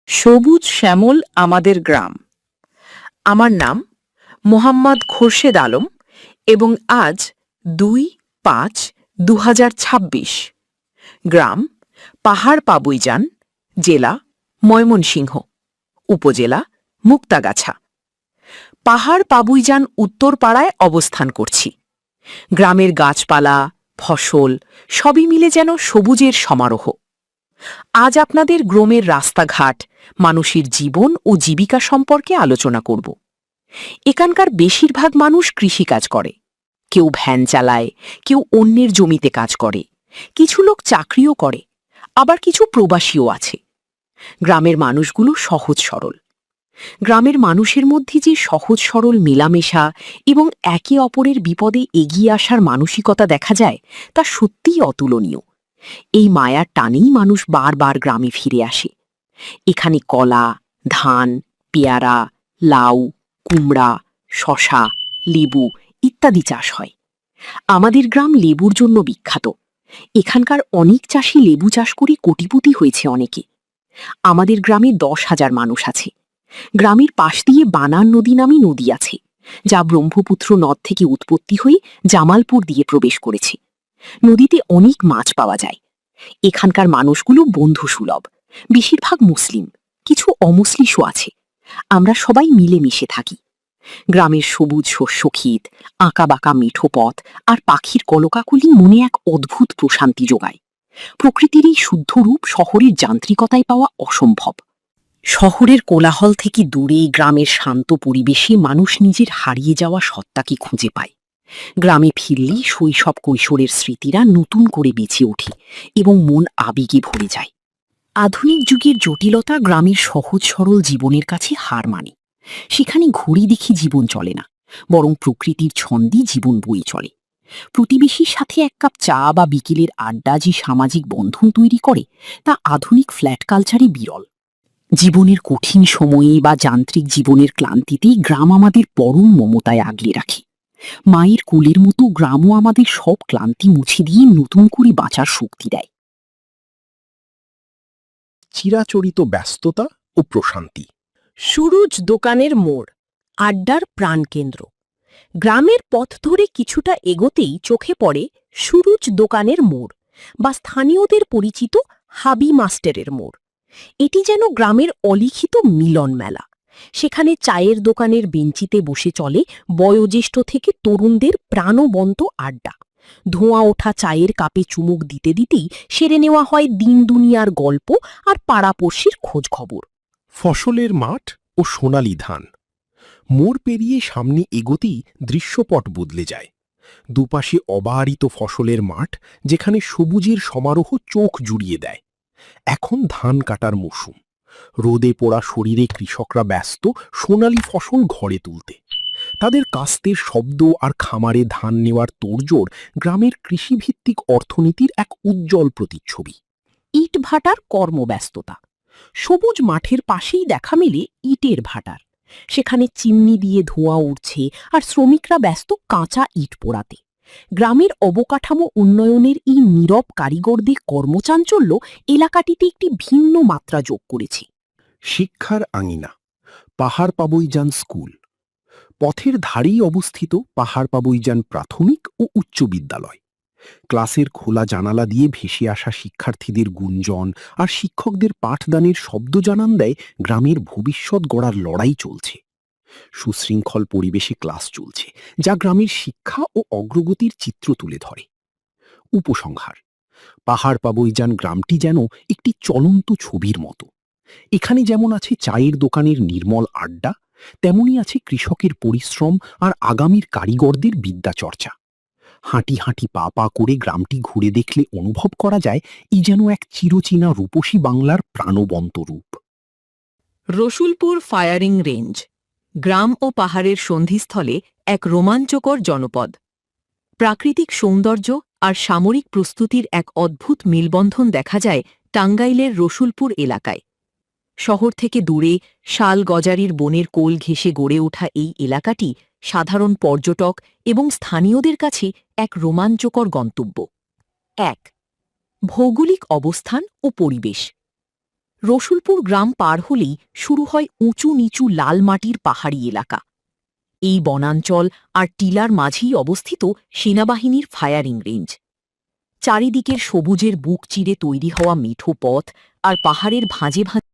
সবুজ শ্যামল আমাদের গ্রাম। আমার নাম মোহাম্মদ খোরশেদ আলম এবং আজ ২-৫-২০২৬। গ্রাম পাহাড় পাবুইজান, জেলা ময়মনসিংহ, উপজেলা মুক্তাগাছা। পাহাড় পাবুইজান উত্তরপাড়ায় অবস্থান করছি। গ্রামের গাছপালা, ফসল সবই মিলে যেন সবুজের সমারোহ। আজ আপনাদের গ্রামের রাস্তাঘাট, মানুষের জীবন ও জীবিকা সম্পর্কে আলোচনা করব। এখানকার বেশিরভাগ মানুষ কৃষিকাজ করে। কেউ ভ্যান চালায়, কেউ অন্যের জমিতে কাজ করে, কিছু লোক চাকরিও করে, আবার কিছু প্রবাসীও আছে। গ্রামের মানুষগুলো সহজ সরল। গ্রামের মানুষের মধ্যে যে সহজ সরল মেলামেশা এবং একে অপরের বিপদে এগিয়ে আসার মানসিকতা দেখা যায়, তা সত্যিই অতুলনীয়। এই মায়ার টানেই মানুষ বারবার গ্রামে ফিরে আসে। এখানে কলা, ধান, পেয়ারা, লাউ, কুমড়া, শশা, লেবু ইত্যাদি চাষ হয়। আমাদের গ্রাম লেবুর জন্য বিখ্যাত। এখানকার অনেক চাষি লেবু চাষ করে কোটিপতি হয়েছে অনেকে। আমাদের গ্রামে ১০,০০০ মানুষ আছে। গ্রামের পাশ দিয়ে বানান নদী নামে নদী আছে, যা ব্রহ্মপুত্র নদ থেকে উৎপত্তি হয়ে জামালপুর দিয়ে প্রবেশ করেছে। নদীতে অনেক মাছ পাওয়া যায়। এখানকার মানুষগুলো বন্ধুসুলভ, বেশিরভাগ মুসলিম, কিছু অমুসলিমও আছে। আমরা সবাই মিলেমিশে থাকি। গ্রামের সবুজ শস্যক্ষেত, আঁকাবাঁকা মেঠো পথ আর পাখির কলকাকলি মনে এক অদ্ভুত প্রশান্তি যোগায়। প্রকৃতির এই শুদ্ধ রূপ শহরের যান্ত্রিকতায় পাওয়া অসম্ভব। শহরের কোলাহল থেকে দূরে গ্রামের শান্ত পরিবেশে মানুষ নিজের হারিয়ে যাওয়া সত্তাকে খুঁজে পায়। গ্রামে ফিরলেই শৈশব কৈশোরের স্মৃতিরা নতুন করে বেঁচে ওঠে এবং মন আবেগে ভরে যায়। আধুনিক যুগের জটিলতা গ্রামের সহজ সরল জীবনের কাছে হার মানে। সেখানে ঘড়ি দেখি জীবন চলে না, বরং প্রকৃতির ছন্দে জীবন বই চলে। প্রতিবেশীর সাথে এক কাপ চা বা বিকেলের আড্ডা যে সামাজিক বন্ধন তৈরি করে, তা আধুনিক ফ্ল্যাট কালচারে বিরল। জীবনের কঠিন সময়ে বা যান্ত্রিক জীবনের ক্লান্তিতেই গ্রাম আমাদের পরম মমতায় আগলে রাখে। মায়ের কোলের মতো গ্রামও আমাদের সব ক্লান্তি মুছে দিয়ে নতুন করে বাঁচার শক্তি দেয়। চিরাচরিত ব্যস্ততা ও প্রশান্তি। সুরুজ দোকানের মোড়, আড্ডার প্রাণকেন্দ্র। গ্রামের পথ ধরে কিছুটা এগোতেই চোখে পড়ে সুরুজ দোকানের মোড়, বা স্থানীয়দের পরিচিত হাবি মাস্টারের মোড়। এটি যেন গ্রামের অলিখিত মিলন মেলা। সেখানে চায়ের দোকানের বেঞ্চিতে বসে চলে বয়োজ্যেষ্ঠ থেকে তরুণদের প্রাণবন্ত আড্ডা। ধোঁয়া ওঠা চায়ের কাপে চুমুক দিতে দিতেই সেরে নেওয়া হয় দিন দুনিয়ার গল্প আর পাড়াপড়শির খোঁজ খবর। ফসলের মাঠ ও সোনালি ধান। মোড় পেরিয়ে সামনে এগোতেই দৃশ্যপট বদলে যায়। দুপাশে অবারিত ফসলের মাঠ, যেখানে সবুজের সমারোহ চোখ জুড়িয়ে দেয়। এখন ধান কাটার মৌসুম। রোদে পোড়া শরীরে কৃষকরা ব্যস্ত সোনালি ফসল ঘরে তুলতে। তাদের কাস্তের শব্দ আর খামারে ধান নেওয়ার তোড়জোড় গ্রামের কৃষিভিত্তিক অর্থনীতির এক উজ্জ্বল প্রতিচ্ছবি। ইট ভাটার কর্মব্যস্ততা। সবুজ মাঠের পাশেই দেখা মেলে ইটের ভাটার। সেখানে চিমনি দিয়ে ধোঁয়া উঠছে আর শ্রমিকরা ব্যস্ত কাঁচা ইট পোড়াতে। গ্রামের অবকাঠামো উন্নয়নের এই নীরব কারিগরদের কর্মচাঞ্চল্য এলাকাটিতে একটি ভিন্ন মাত্রা যোগ করেছে। শিক্ষার আঙিনা। পাহাড় পাবুইজান স্কুল। পথের ধারেই অবস্থিত পাহাড় পাবুইজান প্রাথমিক ও উচ্চ বিদ্যালয়। ক্লাসের খোলা জানালা দিয়ে ভেসে আসা শিক্ষার্থীদের গুঞ্জন আর শিক্ষকদের পাঠদানের শব্দ জানান দেয় গ্রামের ভবিষ্যৎ গড়ার লড়াই চলছে। সুশৃঙ্খল পরিবেশে ক্লাস চলছে, যা গ্রামের শিক্ষা ও অগ্রগতির চিত্র তুলে ধরে। উপসংহার: পাহাড় পাবুইজান গ্রামটি যেন একটি চলন্ত ছবির মতো। এখানে যেমন আছে চায়ের দোকানের নির্মল আড্ডা, তেমনি আছে কৃষকের পরিশ্রম আর আগামীর কারিগরদের বিদ্যাচর্চা। হাঁটি হাঁটি পা পা করে গ্রামটি ঘুরে দেখলে অনুভব করা যায় এই যেন এক চিরচেনা রূপসী বাংলার প্রাণবন্ত রূপ। রসুলপুর ফায়ারিং রেঞ্জ, গ্রাম ও পাহাড়ের সন্ধিস্থলে এক রোমাঞ্চকর জনপদ। প্রাকৃতিক সৌন্দর্য আর সামরিক প্রস্তুতির এক অদ্ভুত মেলবন্ধন দেখা যায় টাঙ্গাইলের রসুলপুর এলাকায়। শহর থেকে দূরে শাল গজারির বনের কোল ঘেঁষে গড়ে ওঠা এই এলাকাটি সাধারণ পর্যটক এবং স্থানীয়দের কাছে এক রোমাঞ্চকর গন্তব্য। ১. ভৌগোলিক অবস্থান ও পরিবেশ। রসুলপুর গ্রাম পার হলেই শুরু হয় উঁচু নিচু লাল মাটির পাহাড়ি এলাকা। এই বনাঞ্চল আর টিলার মাঝেই অবস্থিত সেনাবাহিনীর ফায়ারিং রেঞ্জ। চারিদিকের সবুজের বুক চিরে তৈরি হওয়া মেঠো পথ আর পাহাড়ের ভাঁজে ভাঁজে